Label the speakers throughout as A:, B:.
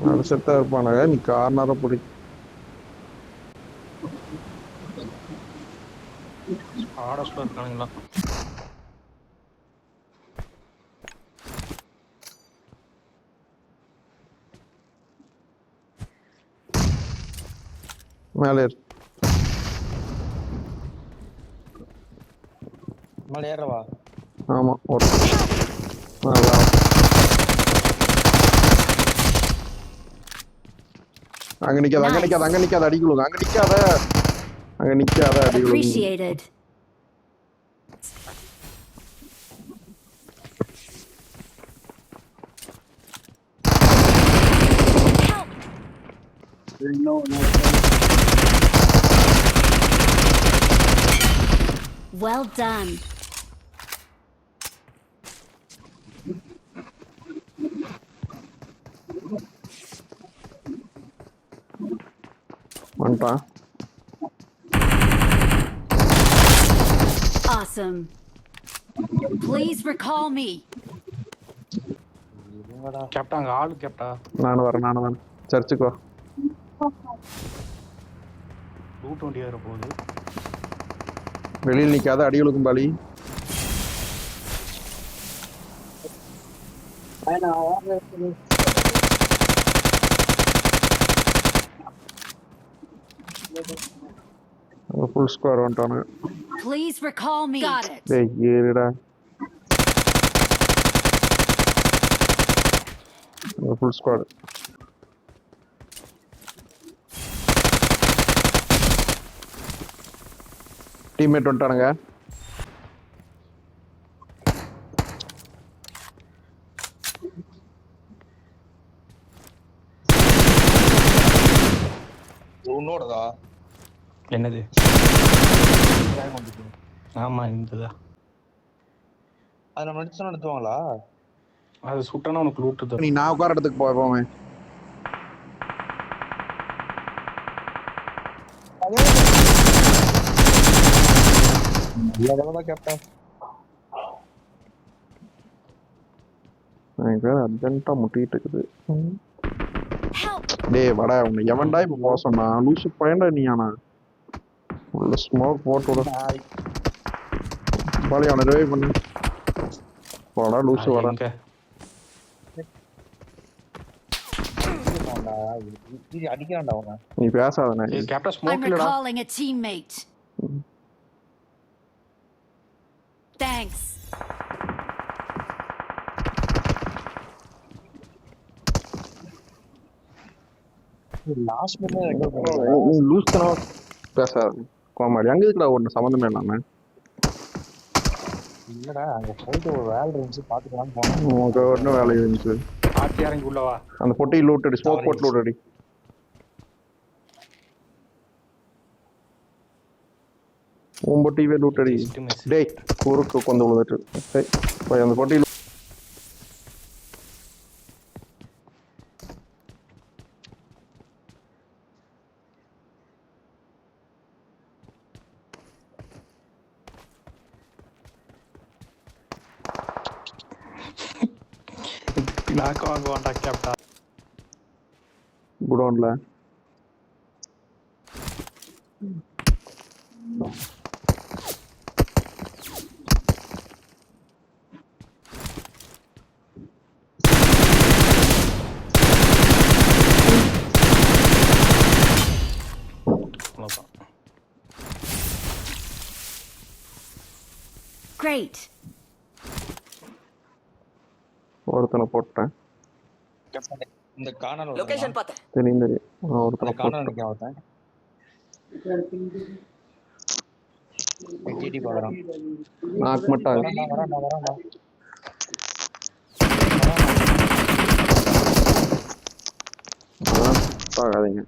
A: அடிச்சுட்டா இருப்பானுங்க. நீ கார்னரை பிடி.
B: ஆடஸ்ல இருக்கானுங்களா?
A: மேலே ஏறு.
C: மேலே ஏறவா?
A: ஆமா ஒரு அதான். அங்க நிக்காத அங்க நிக்காத அங்க நிக்காத அடி விழுகும். அங்க நிக்காத அங்க நிக்காத அடி விழுகும்.
D: Appreciated. Well done.
A: வந்துட்டான்.
D: Awesome. Please recall me.
B: கேப்டா அங்க ஆளு கேப்டா.
A: நானும் வரேன் சர்ச்சுக்கு வா.
B: ரூட் வண்டி ஏற போகுது.
A: வெளியில் நிக்காத அடி விழுக்கும் பாலி. ஃபுல் ஸ்கோர் வந்துட்டானு.
D: Please recall me. Got it.
A: டேய் ஏறுடா. Full squad. டீம்மேட் வந்துட்டானுங்க.
C: உன்னோடதா?
B: என்னது? ஆமா இந்ததா.
C: அது நம்ம அடிச்சு நடத்துவாங்களா?
B: அது சுட்டானா உனக்கு லூட்டு.
A: நீ நான் உட்கார இடத்துக்கு போவேன்.
C: கேப்டன்
A: எனக்கு அர்ஜென்ட்டா முட்டிட்டு இருக்குது. டேய் வாடா, உன்னை எவன்டா இப்ப போக சொன்னா? லூசு பையன்டா நீ. ஆனா உள்ள ஸ்மோக் போட்டு விட பாலி. அவனை ரிவைவ் பண்ணு. வாடா லூசு வாடா.
C: அடிக்கிறான்டா அவன்.
A: நீ பேசாதே.
B: கேப்டன்
D: I'm
B: ஸ்மோக் இல்லடா.
D: recalling a teammate. Thanks.
C: Last மினிட்ல
A: நீ லூஸ் தான பேசாத. கோமாடி அங்க இருக்குடா ஒண்ணு சம்பந்தமே இல்லாம.
C: இல்லடா அங்க போயிட்டு ஒரு வேலை இருந்துச்சு பாத்துக்கலாம் போனோம்.
A: உனக்கு ஒன்றும் வேலை இருந்துச்சு.
B: ஆத்தி இறங்கி உள்ளவா.
A: அந்த பொட்டி லூட் அடி. ஸ்மோக் போட்டு லூட் அடி. உன் பொட்டிவே லூட் அடி. டேய் குறுக்கு கொண்டு விழுந்துட்டு. சரி போய் அந்த பொட்டி
B: நாக்க வாங்குவான்டா கேப்டா.
A: குடோன்ல
D: Great.
A: ஒருத்தனை போட்டேன்.
C: இந்த கார்னர்
E: லொகேஷன் பார்த்தேன்.
A: தெரியும் ஒருத்தனை
C: கார்னர்
A: போட்டேன்.
C: நிக்க ஒருத்தன் டிடி போறான்.
A: நாக்கு மட்டும்
C: வரான்டா
A: ஆகாதீங்க.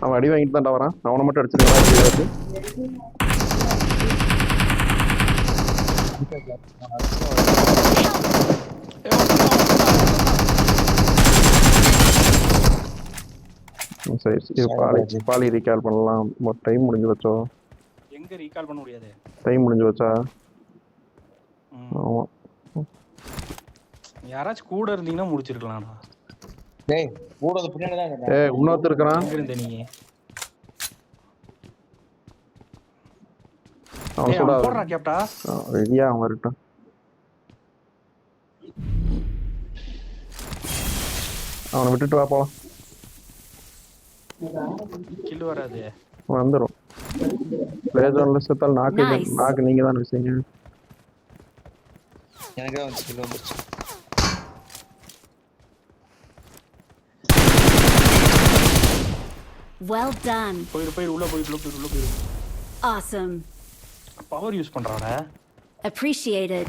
A: அவன் அடி வாங்கிட்டு தான்டா வரான். அவனை மட்டும் அடிச்சிருக்கா. சரி பாலி ரீகால் பண்ணலாம். டைம் முடிஞ்சு வச்சோ.
B: எங்க ரீகால் பண்ண முடியாது.
A: டைம் முடிஞ்சு வச்சா. ஆமா
B: யாராச்சும் கூட இருந்தீங்கன்னா முடிச்சிருக்கலாம்டா.
C: டேய் கூடது பின்னாடி தான் இருக்கேன்.
A: ஏய் இன்னொருத்தர் இருக்கிறான்.
B: எங்க இருந்த நீங்க?
A: அவன்
B: ஏய்,
A: சுடாத.
B: அவன் போடுறா கேப்டா.
A: ரெடியா அவன் வரட்டும். அவனை விட்டுட்டு வா போலாம்.
B: கில் வராது.
A: வந்துடும். பிளேஜோன்ல செத்தால் நாக்கு
D: Nice.
A: நாக்கு நீங்க தான் வச்சீங்க.
C: எனக்கு தான் ஸ்கில் வந்துருச்சு.
D: Well done.
B: போயிரு உள்ள போயிரு.
D: Awesome.
B: பவர் யூஸ் பண்றானே.
D: Appreciated.